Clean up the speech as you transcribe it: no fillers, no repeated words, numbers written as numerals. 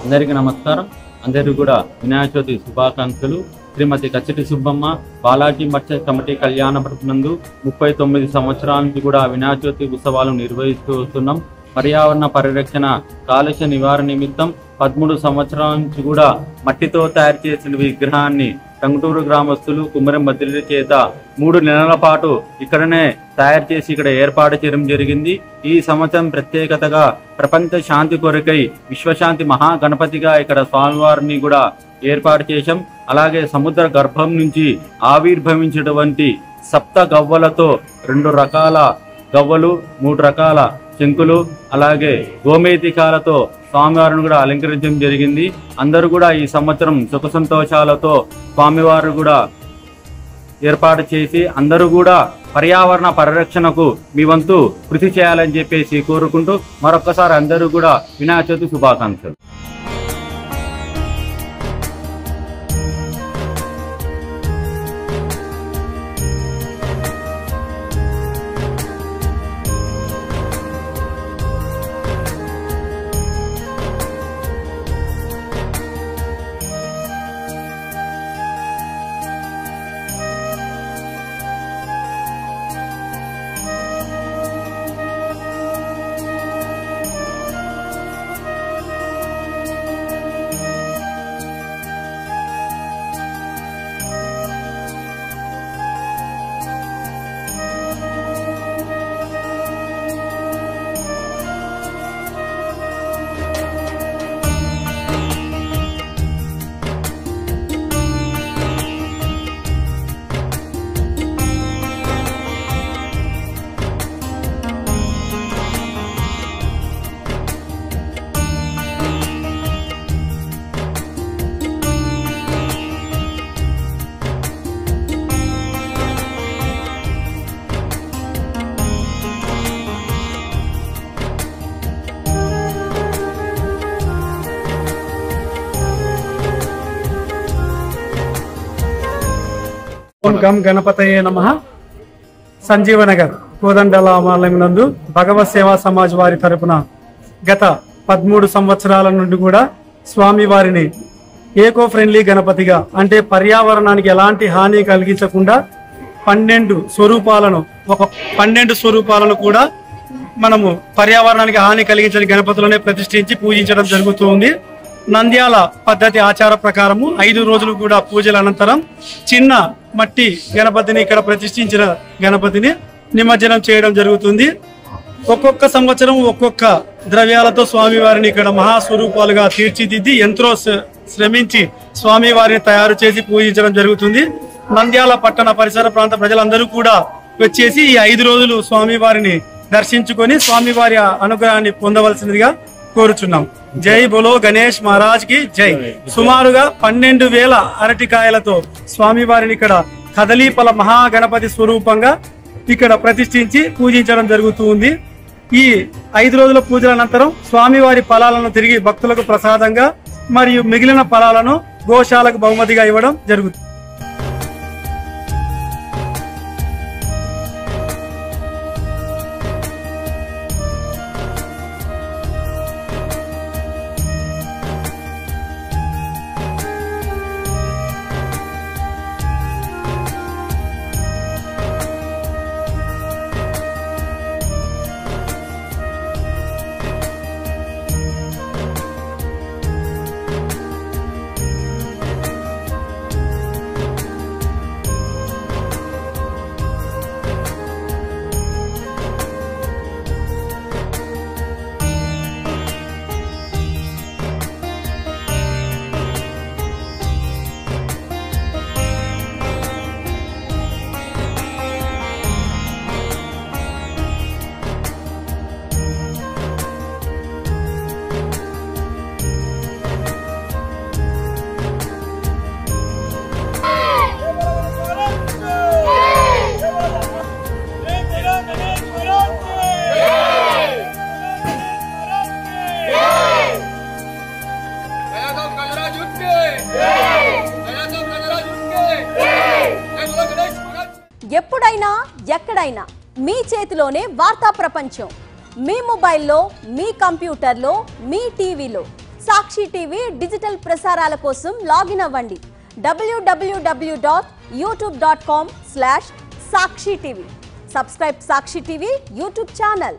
అందరికీ నమస్కారం. అందరికీ కూడా వినాయక చవితి శుభాకాంక్షలు. శ్రీమతి కచ్చిటి సుబ్బమ్మ బాలాజీ మర్చెంట్ కమిటీ కళ్యాణపట్నం నందు 39 సంవత్సరాల నుంచి కూడా వినాయక చవితి ఉత్సవాలు నిర్వహిస్తూ వస్తున్నాం. పర్యావరణ పరిరక్షణ, కాలుష్య నివారణ నిమిత్తం 13 సంవత్సరాల నుంచి కూడా మట్టితో తయారు చేసిన విగ్రహాన్ని టంగుటూరు గ్రామస్తులు కుమ్మరం బద్రి చేత 3 నెలల పాటు ఇక్కడనే తయారు చేసి ఇక్కడ ఏర్పాటు చేయడం జరిగింది. ఈ సంవత్సరం ప్రత్యేకతగా ప్రపంచ శాంతి కొరకై విశ్వశాంతి మహాగణపతిగా ఇక్కడ స్వామివారిని కూడా ఏర్పాటు చేశాం. అలాగే సముద్ర గర్భం నుంచి ఆవిర్భవించినటువంటి సప్త గవ్వలతో 2 రకాల గవ్వలు, 3 రకాల శంకులు, అలాగే గోమేతికాలతో స్వామివారిని కూడా అలంకరించడం జరిగింది. అందరూ కూడా ఈ సంవత్సరం సుఖ సంతోషాలతో స్వామివారు కూడా ఏర్పాటు చేసి అందరూ కూడా పర్యావరణ పరిరక్షణకు మీ వంతు కృషి చేయాలని చెప్పేసి కోరుకుంటూ మరొక్కసారి అందరూ కూడా వినాయక చవితి శుభాకాంక్షలు. గం గణపతయే నమః. సంజీవనగర్ కోదండరామాలయం నందు భగవత్ సేవా సమాజ్ వారి తరపున గత 13 సంవత్సరాల నుండి కూడా స్వామి వారిని ఏకో ఫ్రెండ్లీ గణపతిగా, అంటే పర్యావరణానికి ఎలాంటి హాని కలిగించకుండా 12 స్వరూపాలను కూడా మనము పర్యావరణానికి హాని కలిగించని గణపతులనే ప్రతిష్ఠించి పూజించడం జరుగుతుంది. నంద్యాల పద్ధతి ఆచార ప్రకారము 5 రోజులు కూడా పూజల అనంతరం చిన్న మట్టి గణపతిని, ఇక్కడ ప్రతిష్ఠించిన గణపతిని నిమజ్జనం చేయడం జరుగుతుంది. ఒక్కొక్క సంవత్సరం ఒక్కొక్క ద్రవ్యాలతో స్వామివారిని ఇక్కడ మహాస్వరూపాలుగా తీర్చిదిద్ది ఎంతో శ్రమించి స్వామివారిని తయారు చేసి పూజించడం జరుగుతుంది. నంద్యాల పట్టణ పరిసర ప్రాంత ప్రజలందరూ కూడా వచ్చేసి ఈ 5 రోజులు స్వామివారిని దర్శించుకొని స్వామివారి అనుగ్రహాన్ని పొందవలసిందిగా కోరుచున్నాం. జై బోలో గణేష్ మహారాజ్ కి జై. సుమారుగా 12,000 అరటికాయలతో స్వామివారిని ఇక్కడ కదలీపల మహాగణపతి స్వరూపంగా ఇక్కడ ప్రతిష్ఠించి పూజించడం జరుగుతుంది. ఈ 5 రోజుల పూజల అనంతరం స్వామివారి ఫలాలను తిరిగి భక్తులకు ప్రసాదంగా మరియు మిగిలిన ఫలాలను గోశాలకు బహుమతిగా ఇవ్వడం జరుగుతుంది. ఎప్పుడైనా ఎక్కడైనా మీ చేతిలోనే వార్తా ప్రపంచం. మీ మొబైల్లో, మీ కంప్యూటర్లో, మీ టీవీలో సాక్షి టీవీ డిజిటల్ ప్రసారాల కోసం లాగిన్ అవ్వండి www.youtube.com/సాక్షి టీవీ. సబ్స్క్రైబ్ సాక్షి టీవీ యూట్యూబ్ ఛానల్.